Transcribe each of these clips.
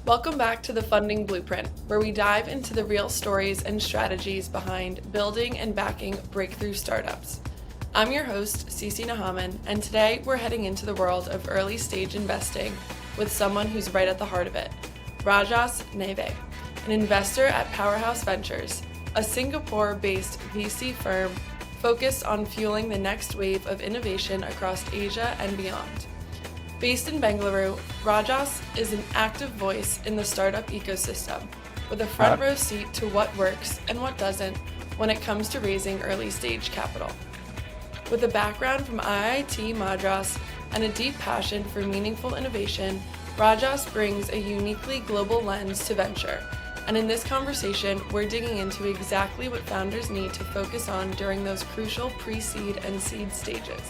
Welcome back to the Funding Blueprint, where we dive into the real stories and strategies behind building and backing breakthrough startups. I'm your host, Cece Nahaman, and today we're heading into the world of early stage investing with someone who's right at the heart of it, Rajas Neve, an investor at Powerhouse Ventures, a Singapore-based VC firm focused on fueling the next wave of innovation across Asia and beyond. Based in Bengaluru, Rajas is an active voice in the startup ecosystem, with a front row seat to what works and what doesn't when it comes to raising early stage capital. With a background from IIT Madras and a deep passion for meaningful innovation, Rajas brings a uniquely global lens to venture. And in this conversation, we're digging into exactly what founders need to focus on during those crucial pre-seed and seed stages.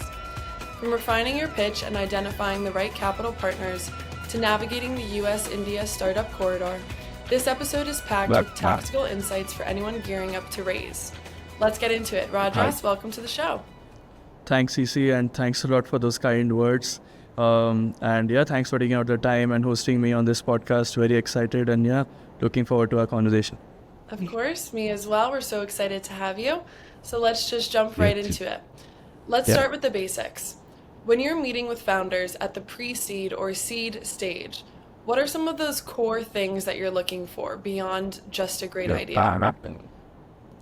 From refining your pitch and identifying the right capital partners to navigating the US-India startup corridor, this episode is packed with tactical insights for anyone gearing up to raise. Let's get into it. Rajas, welcome to the show. Thanks, Cece, and thanks a lot for those kind words. Thanks for taking out the time and hosting me on this podcast. Very excited and looking forward to our conversation. Of course, me as well. We're so excited to have you. So let's just jump right into it. Let's start with the basics. When you're meeting with founders at the pre-seed or seed stage, what are some of those core things that you're looking for beyond just a great idea?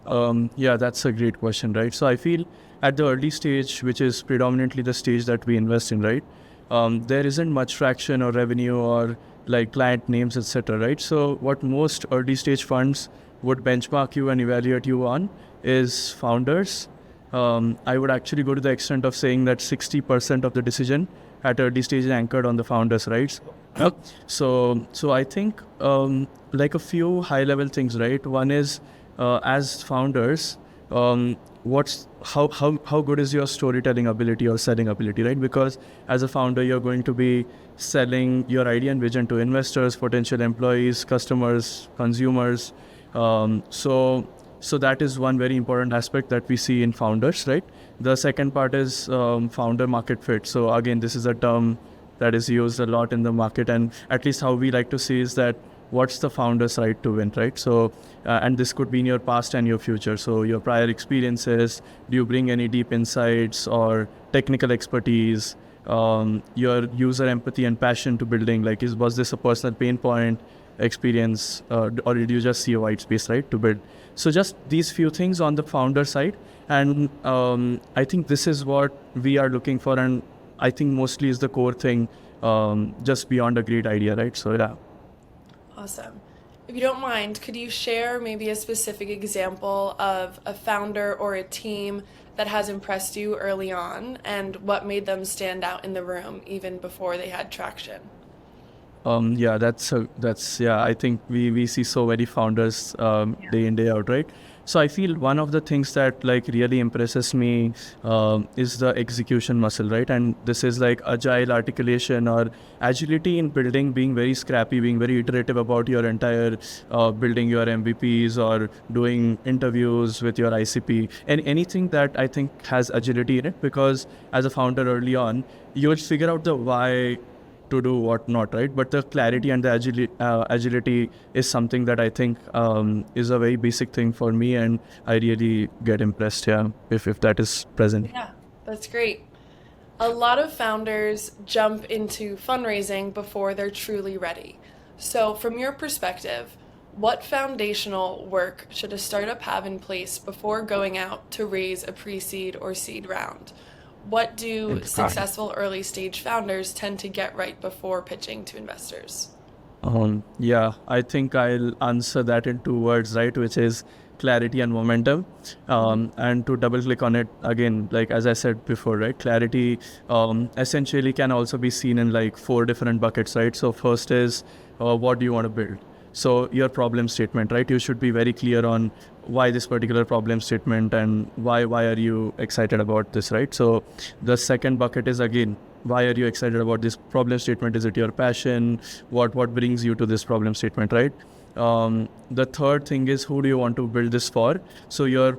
That's a great question, right? So I feel at the early stage, which is predominantly the stage that we invest in, right? There isn't much traction or revenue or like client names, etc., right? So what most early stage funds would benchmark you and evaluate you on is founders. I would actually go to the extent of saying that 60% of the decision at early stage is anchored on the founders, right? So I think like a few high level things, right? One is as founders, how good is your storytelling ability or selling ability, right? Because as a founder, you're going to be selling your idea and vision to investors, potential employees, customers, consumers. So that is one very important aspect that we see in founders, right? The second part is founder market fit. So again, this is a term that is used a lot in the market, and at least how we like to see is that what's the founder's right to win, right? So, and this could be in your past and your future. So your prior experiences, do you bring any deep insights or technical expertise, your user empathy and passion to building, like was this a personal pain point experience, or did you just see a white space, right, to build? So just these few things on the founder side. And I think this is what we are looking for. And I think mostly is the core thing, just beyond a great idea, right? So, yeah. Awesome. If you don't mind, could you share maybe a specific example of a founder or a team that has impressed you early on and what made them stand out in the room even before they had traction? I think we see so many founders day in, day out, right? So I feel one of the things that like really impresses me is the execution muscle, right? And this is like agile articulation or agility in building, being very scrappy, being very iterative about your entire building your MVPs or doing interviews with your ICP, and anything that I think has agility in it, because as a founder early on, you will figure out the why to do what not, right? But the clarity and the agility is something that I think is a very basic thing for me, and I really get impressed if that is present. Yeah, that's great. A lot of founders jump into fundraising before they're truly ready. So from your perspective, what foundational work should a startup have in place before going out to raise a pre-seed or seed round? What do successful early stage founders tend to get right before pitching to investors? I think I'll answer that in 2 words, right? Which is clarity and momentum. And to double click on it again, like as I said before, right? Clarity essentially can also be seen in like 4 different buckets, right? So first is what do you want to build? So your problem statement, right? You should be very clear on why this particular problem statement and why are you excited about this, right? So the second bucket is again, why are you excited about this problem statement? Is it your passion? What brings you to this problem statement, right? The third thing is, who do you want to build this for? So your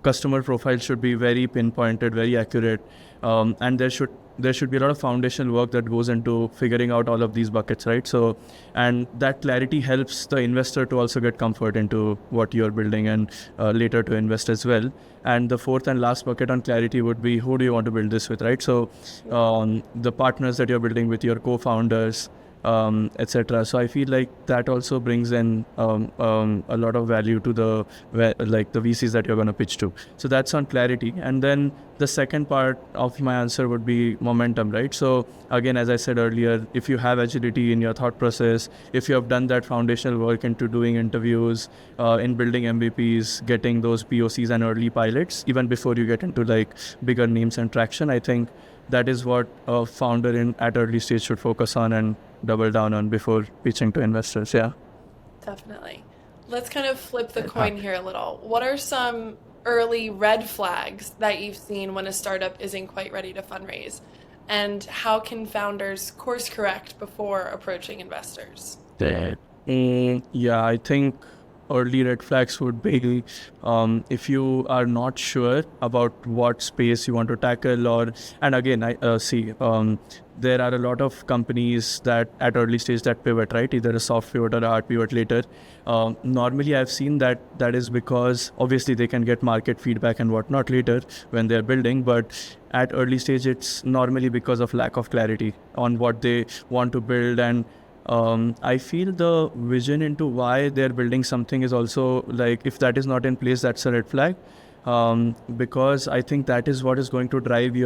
customer profile should be very pinpointed, very accurate, and there should there should be a lot of foundational work that goes into figuring out all of these buckets, right? So, and that clarity helps the investor to also get comfort into what you're building and later to invest as well. And the fourth and last bucket on clarity would be, who do you want to build this with, right? So the partners that you're building with, your co-founders, etc. So I feel like that also brings in a lot of value to the VCs that you're going to pitch to. So that's on clarity. And then the second part of my answer would be momentum, right? So again, as I said earlier, if you have agility in your thought process, if you have done that foundational work into doing interviews, in building MVPs, getting those POCs and early pilots, even before you get into like bigger names and traction, I think that is what a founder at early stage should focus on and double down on before pitching to investors. Yeah. Definitely. Let's kind of flip the coin here a little. What are some early red flags that you've seen when a startup isn't quite ready to fundraise? And how can founders course correct before approaching investors? Yeah, I think early red flags would be if you are not sure about what space you want to tackle, and again, I see there are a lot of companies that at early stage that pivot, right? Either a soft pivot or a hard pivot later. Normally, I've seen that is because obviously they can get market feedback and whatnot later when they're building, but at early stage, it's normally because of lack of clarity on what they want to build. And I feel the vision into why they're building something is also like, if that is not in place, that's a red flag. Because I think that is what is going to drive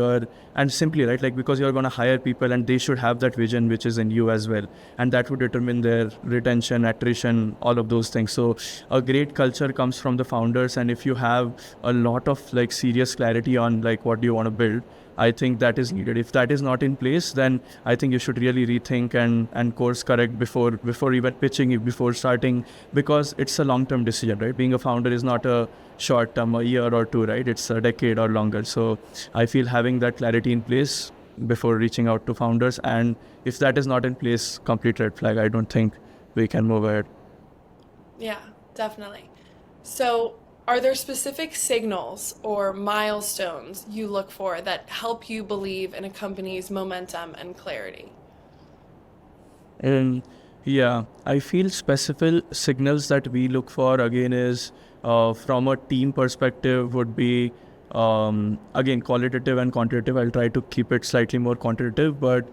and simply, right, like because you're going to hire people and they should have that vision which is in you as well. And that would determine their retention, attrition, all of those things. So a great culture comes from the founders. And if you have a lot of like serious clarity on like what do you want to build, I think that is needed. If that is not in place, then I think you should really rethink and course correct before even pitching, before starting, because it's a long-term decision, right? Being a founder is not a short-term, a year or two, right? It's a decade or longer. So I feel having that clarity in place before reaching out to founders, and if that is not in place, complete red flag. I don't think we can move ahead. Yeah, definitely. So are there specific signals or milestones you look for that help you believe in a company's momentum and clarity? Yeah, I feel specific signals that we look for again is from a team perspective would be again qualitative and quantitative. I'll try to keep it slightly more quantitative, but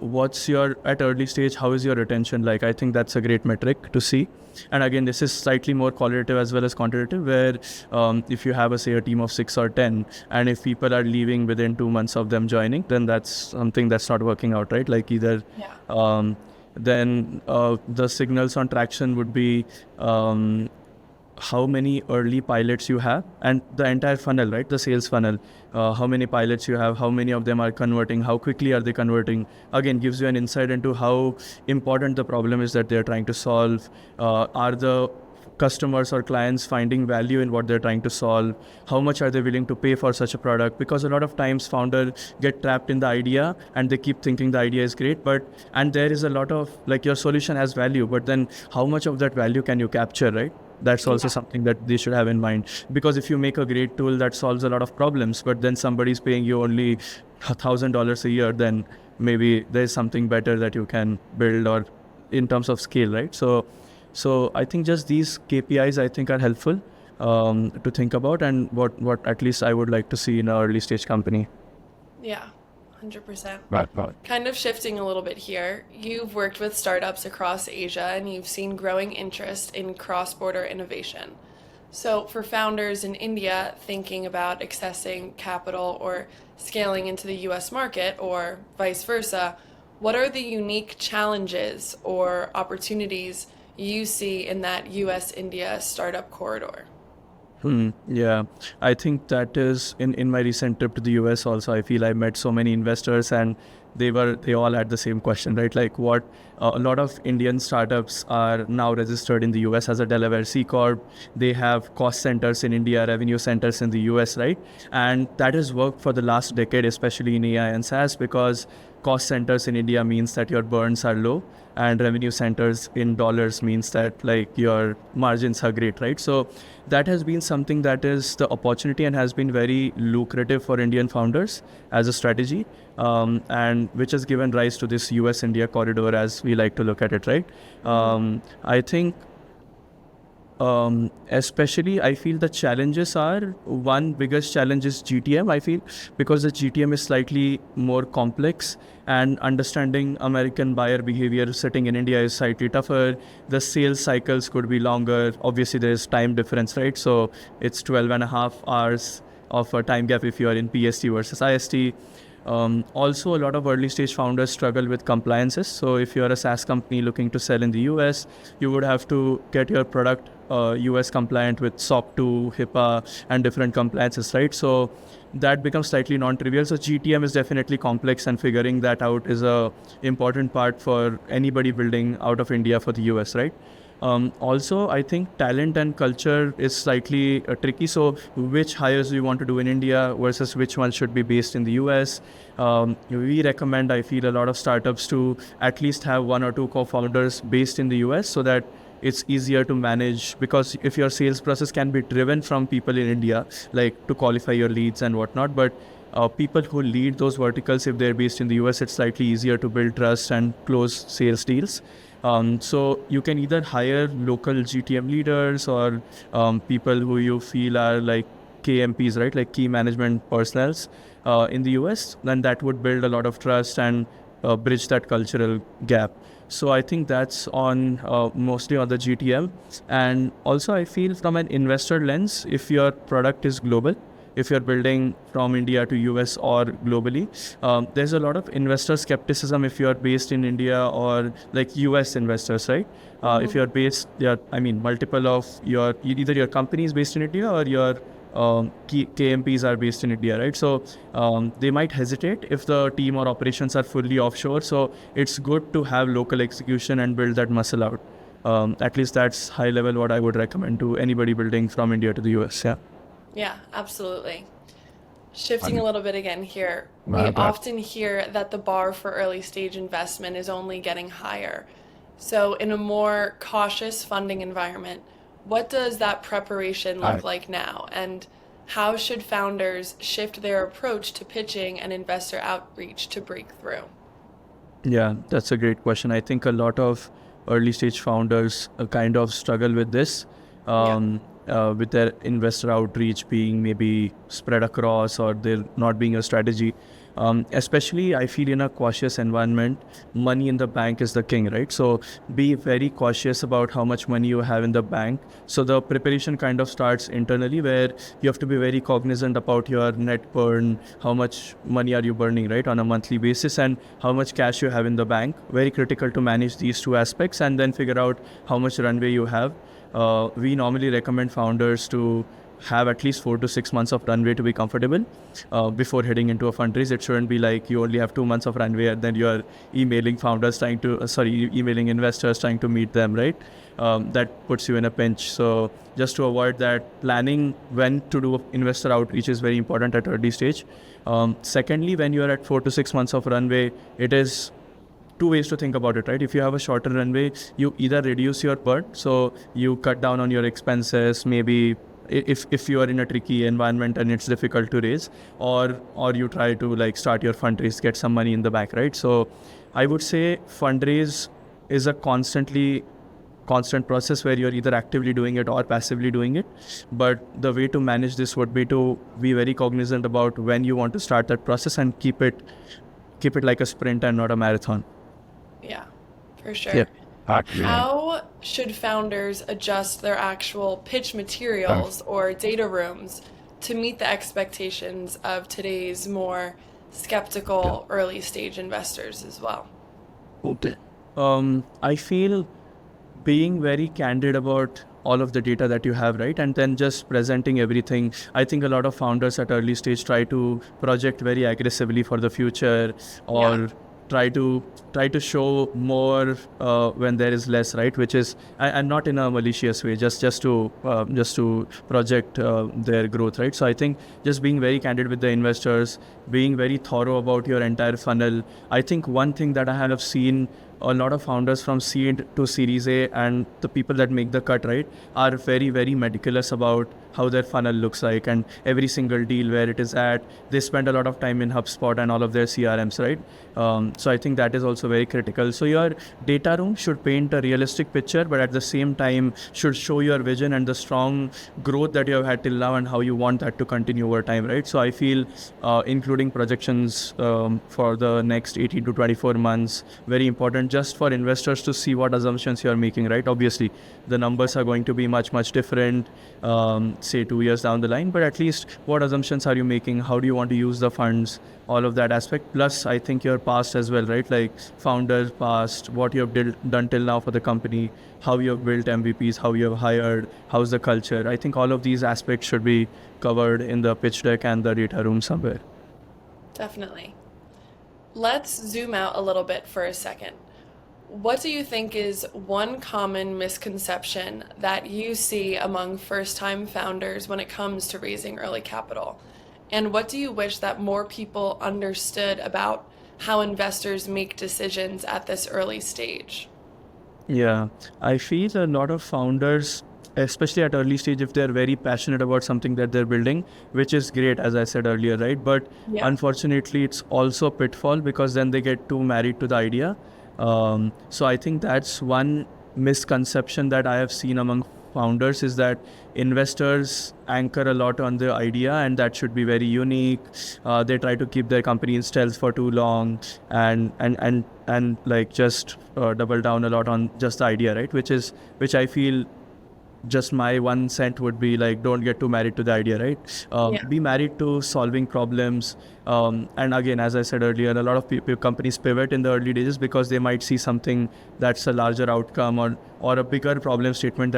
what's your at early stage, how is your retention like? I think that's a great metric to see. And again, this is slightly more qualitative as well as quantitative, where if you have a team of 6 or 10, and if people are leaving within 2 months of them joining, then that's something that's not working out, right? Like either then the signals on traction would be how many early pilots you have, and the entire funnel, right? The sales funnel, how many pilots you have, how many of them are converting, how quickly are they converting, again gives you an insight into how important the problem is that they're trying to solve. Are the customers or clients finding value in what they're trying to solve? How much are they willing to pay for such a product? Because a lot of times founders get trapped in the idea and they keep thinking the idea is great, and there is a lot of like your solution has value, but then how much of that value can you capture, right? That's also something that they should have in mind. Because if you make a great tool that solves a lot of problems, but then somebody's paying you only $1,000 a year, then maybe there's something better that you can build, or in terms of scale, right? So I think just these KPIs I think are helpful to think about, and what at least I would like to see in an early stage company. Yeah. 100%. Right. Kind of shifting a little bit here, you've worked with startups across Asia and you've seen growing interest in cross-border innovation. So for founders in India thinking about accessing capital or scaling into the US market or vice versa, what are the unique challenges or opportunities you see in that US-India startup corridor? Yeah, I think that is in my recent trip to the US also, I feel I met so many investors and they all had the same question, right? Like what a lot of Indian startups are now registered in the US as a Delaware C Corp. They have cost centers in India, revenue centers in the US, right? And that has worked for the last decade, especially in AI and SaaS, because cost centers in India means that your burns are low, and revenue centers in dollars means that like your margins are great, right? So that has been something that is the opportunity and has been very lucrative for Indian founders as a strategy. and which has given rise to this US-India corridor, as we like to look at it, right? I think especially I feel the challenges are, one biggest challenge is GTM, I feel, because the GTM is slightly more complex and understanding American buyer behavior sitting in India is slightly tougher. The sales cycles could be longer. Obviously there's time difference, right? So it's 12 and a half hours of a time gap if you are in PST versus IST. Also, a lot of early stage founders struggle with compliances. So if you're a SaaS company looking to sell in the US, you would have to get your product US compliant with SOC 2, HIPAA, and different compliances, right? So that becomes slightly non-trivial. So GTM is definitely complex, and figuring that out is a important part for anybody building out of India for the US, right? Also, I think talent and culture is slightly tricky. So which hires do you want to do in India versus which ones should be based in the US? We recommend, I feel, a lot of startups to at least have one or two co-founders based in the US so that it's easier to manage, because if your sales process can be driven from people in India, like to qualify your leads and whatnot, but people who lead those verticals, if they're based in the US, it's slightly easier to build trust and close sales deals. So you can either hire local GTM leaders or people who you feel are like KMPs, right? Like key management personnels in the US, then that would build a lot of trust and bridge that cultural gap. So I think that's on mostly on the GTM. And also I feel from an investor lens, if your product is global, if you're building from India to US or globally, there's a lot of investor skepticism if you're based in India or like US investors, right? If you're based, multiple of either your company is based in India or your KMPs are based in India, right? So they might hesitate if the team or operations are fully offshore. So it's good to have local execution and build that muscle out. At least that's high level what I would recommend to anybody building from India to the US. Yeah. Yeah, absolutely. Shifting a little bit again here, we often hear that the bar for early stage investment is only getting higher. So in a more cautious funding environment, what does that preparation look like now? And how should founders shift their approach to pitching and investor outreach to break through? Yeah, that's a great question. I think a lot of early stage founders kind of struggle with this. With their investor outreach being maybe spread across or there not being a strategy. Especially I feel in a cautious environment, money in the bank is the king, right? So be very cautious about how much money you have in the bank. So the preparation kind of starts internally, where you have to be very cognizant about your net burn, how much money are you burning, right, on a monthly basis, and how much cash you have in the bank. Very critical to manage these two aspects and then figure out how much runway you have. We normally recommend founders to have at least 4 to 6 months of runway to be comfortable before heading into a fundraise. It shouldn't be like you only have 2 months of runway and then you're emailing emailing investors trying to meet them, right? That puts you in a pinch. So just to avoid that, planning when to do investor outreach is very important at early stage. Secondly, when you're at 4 to 6 months of runway, it is two ways to think about it, right? If you have a shorter runway, you either reduce your burn, so you cut down on your expenses, maybe if you are in a tricky environment and it's difficult to raise, or you try to like start your fundraise, get some money in the back, right? So I would say fundraise is a constant process where you're either actively doing it or passively doing it. But the way to manage this would be to be very cognizant about when you want to start that process and keep it like a sprint and not a marathon. Yeah, for sure. Yeah. How should founders adjust their actual pitch materials or data rooms to meet the expectations of today's more skeptical early stage investors as well? I feel being very candid about all of the data that you have, right? And then just presenting everything. I think a lot of founders at early stage try to project very aggressively for the future, or try to show more when there is less, right? Which is, and not in a malicious way, just to project their growth, right? So I think just being very candid with the investors, being very thorough about your entire funnel. I think one thing that I have seen a lot of founders from seed to Series A and the people that make the cut, right, are very, very meticulous about how their funnel looks like and every single deal where it is at. They spend a lot of time in HubSpot and all of their CRMs, right? So I think that is also very critical. So your data room should paint a realistic picture, but at the same time should show your vision and the strong growth that you have had till now and how you want that to continue over time, right? So I feel including projections for the next 18 to 24 months, very important just for investors to see what assumptions you are making, right? Obviously, the numbers are going to be much, much different, say 2 years down the line, but at least what assumptions are you making? How do you want to use the funds? All of that aspect. Plus, I think your past as well, right? Like founders past, what you have done till now for the company, how you have built MVPs, how you have hired, how's the culture. I think all of these aspects should be covered in the pitch deck and the data room somewhere. Definitely. Let's zoom out a little bit for a second. What do you think is one common misconception that you see among first-time founders when it comes to raising early capital? And what do you wish that more people understood about how investors make decisions at this early stage? Yeah, I feel a lot of founders, especially at early stage, if they're very passionate about something that they're building, which is great, as I said earlier, right? But Yeah. unfortunately, it's also a pitfall because then they get too married to the idea. So I think that's one misconception that I have seen among founders is that investors anchor a lot on the idea and that should be very unique. They try to keep their company in stealth for too long and like just double down a lot on just the idea, right? Which I feel just my 1 cent would be like, don't get too married to the idea, right? Yeah. Be married to solving problems. And again, as I said earlier, a lot of companies pivot in the early days because they might see something that's a larger outcome or a bigger problem statement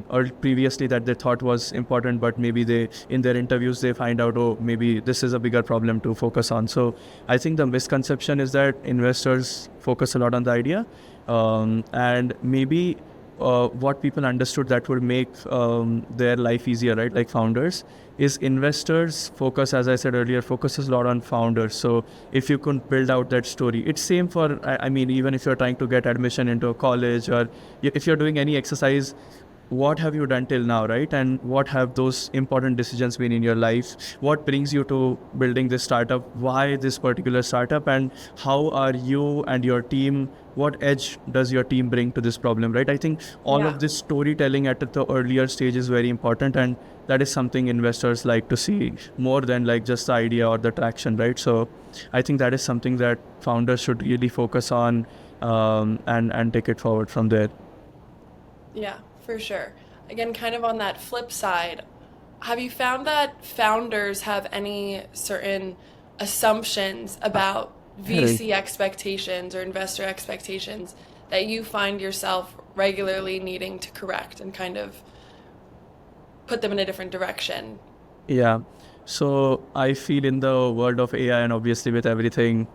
or previously that they thought was important, but maybe they, in their interviews, they find out, oh, maybe this is a bigger problem to focus on. So I think the misconception is that investors focus a lot on the idea, and maybe what people understood that would make their life easier, right? Like founders, is investors focus, as I said earlier, focuses a lot on founders. So if you can build out that story, it's same for, I mean, even if you're trying to get admission into a college or if you're doing any exercise, what have you done till now, right? And what have those important decisions been in your life? What brings you to building this startup? Why this particular startup? And how are you and your team, what edge does your team bring to this problem, right? I think all of this storytelling at the earlier stage is very important, and that is something investors like to see more than like just the idea or the traction, right? So I think that is something that founders should really focus on, and take it forward from there. Yeah, for sure. Again, kind of on that flip side, have you found that founders have any certain assumptions about VC expectations or investor expectations that you find yourself regularly needing to correct and kind of put them in a different direction? Yeah. So I feel in the world of AI and obviously with everything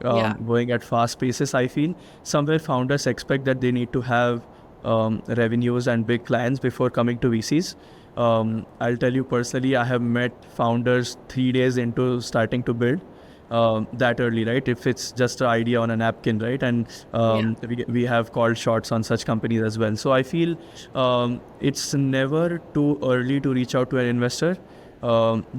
going at fast paces, I feel somewhere founders expect that they need to have revenues and big clients before coming to VCs. I'll tell you personally, I have met founders 3 days into starting to build that early, right? If it's just an idea on a napkin, right? And we have called shots on such companies as well. So I feel it's never too early to reach out to an investor.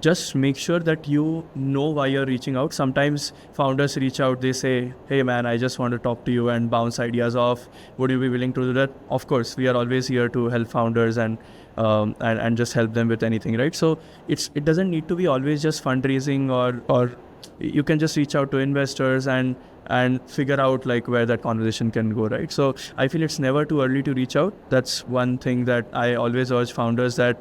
Just make sure that you know why you're reaching out. Sometimes founders reach out, they say, hey man, I just want to talk to you and bounce ideas off. Would you be willing to do that? Of course, we are always here to help founders and just help them with anything, right? So it doesn't need to be always just fundraising or you can just reach out to investors and figure out like where that conversation can go, right? So I feel it's never too early to reach out. That's one thing that I always urge founders, that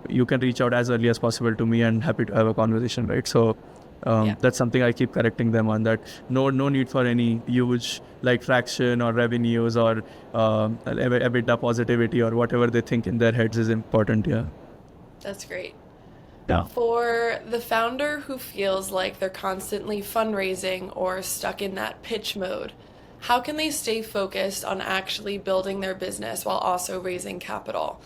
you can reach out as early as possible to me and happy to have a conversation, right? So that's something I keep correcting them on, that no need for any huge like traction or revenues or EBITDA positivity or whatever they think in their heads is important. Yeah. That's great. Yeah. For the founder who feels like they're constantly fundraising or stuck in that pitch mode, how can they stay focused on actually building their business while also raising capital?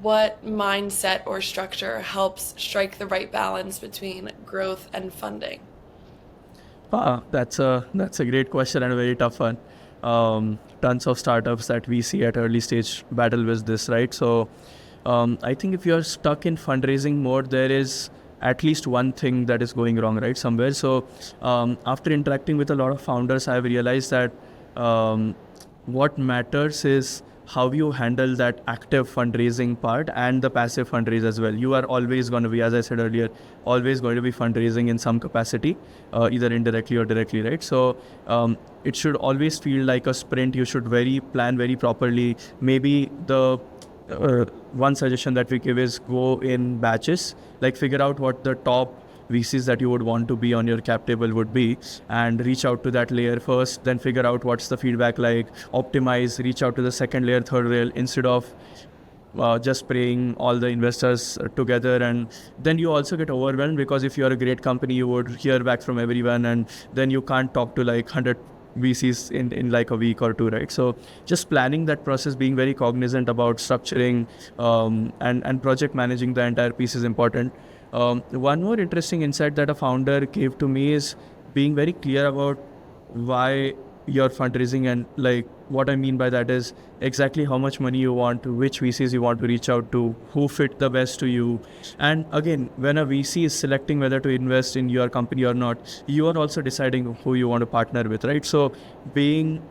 What mindset or structure helps strike the right balance between growth and funding? That's a great question and a very tough one. Tons of startups that we see at early stage battle with this, right? So I think if you're stuck in fundraising mode, there is at least one thing that is going wrong, right, somewhere. So after interacting with a lot of founders, I've realized that what matters is how you handle that active fundraising part and the passive fundraise as well. You are always going to be, as I said earlier, always going to be fundraising in some capacity, either indirectly or directly, right? So it should always feel like a sprint. You should plan very properly. Maybe the one suggestion that we give is go in batches, like figure out what the top VCs that you would want to be on your cap table would be, and reach out to that layer first, then figure out what's the feedback like, optimize, reach out to the second layer, third layer, instead of just spraying all the investors together. And then you also get overwhelmed, because if you're a great company, you would hear back from everyone, and then you can't talk to like 100 VCs in like a week or two, right? So just planning that process, being very cognizant about structuring and project managing the entire piece is important. One more interesting insight that a founder gave to me is being very clear about why you're fundraising, and like what I mean by that is exactly how much money you want, which VCs you want to reach out to, who fit the best to you. And again, when a VC is selecting whether to invest in your company or not, you are also deciding who you want to partner with, right? So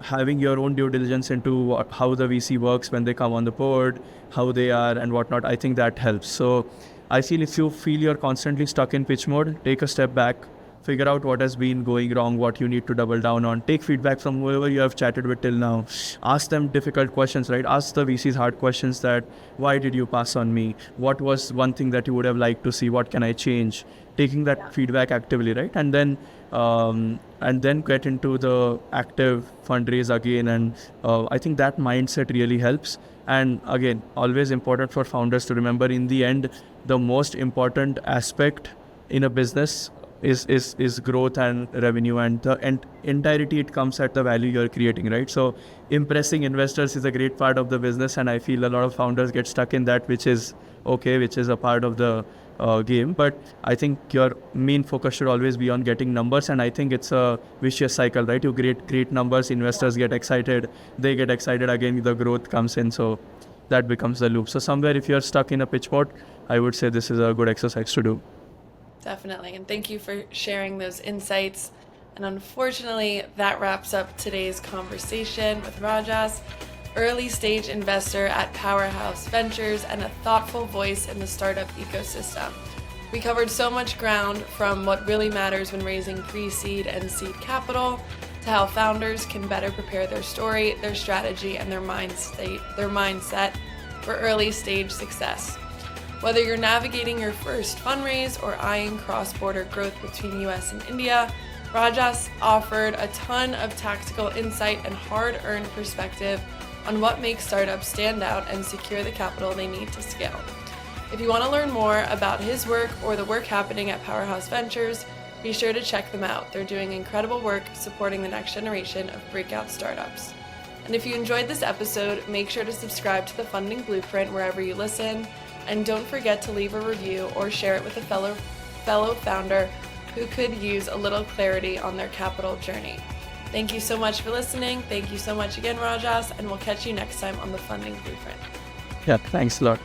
having your own due diligence into how the VC works when they come on the board, how they are and whatnot, I think that helps. So I feel if you feel you're constantly stuck in pitch mode, take a step back, figure out what has been going wrong, what you need to double down on, take feedback from whoever you have chatted with till now, ask them difficult questions, right? Ask the VCs hard questions, that why did you pass on me? What was one thing that you would have liked to see? What can I change? Taking that feedback actively, right? And then get into the active fundraise again. And I think that mindset really helps. And again, always important for founders to remember, in the end, the most important aspect in a business is growth and revenue, and the entirety it comes at the value you're creating, right? So impressing investors is a great part of the business, and I feel a lot of founders get stuck in that, which is okay, which is a part of the game. But I think your main focus should always be on getting numbers, and I think it's a vicious cycle, right? You create numbers, investors get excited, they get excited again, the growth comes in, so that becomes the loop. So somewhere, if you're stuck in a pitch mode, I would say this is a good exercise to do. Definitely. And thank you for sharing those insights. And unfortunately, that wraps up today's conversation with Rajas, early stage investor at Powerhouse Ventures and a thoughtful voice in the startup ecosystem. We covered so much ground, from what really matters when raising pre-seed and seed capital, to how founders can better prepare their story, their strategy, and their mindset for early stage success. Whether you're navigating your first fundraise or eyeing cross-border growth between US and India, Rajas offered a ton of tactical insight and hard-earned perspective on what makes startups stand out and secure the capital they need to scale. If you want to learn more about his work or the work happening at Powerhouse Ventures, be sure to check them out. They're doing incredible work supporting the next generation of breakout startups. And if you enjoyed this episode, make sure to subscribe to the Funding Blueprint wherever you listen. And don't forget to leave a review or share it with a fellow founder who could use a little clarity on their capital journey. Thank you so much for listening. Thank you so much again, Rajas, and we'll catch you next time on the Funding Blueprint. Yeah, thanks a lot.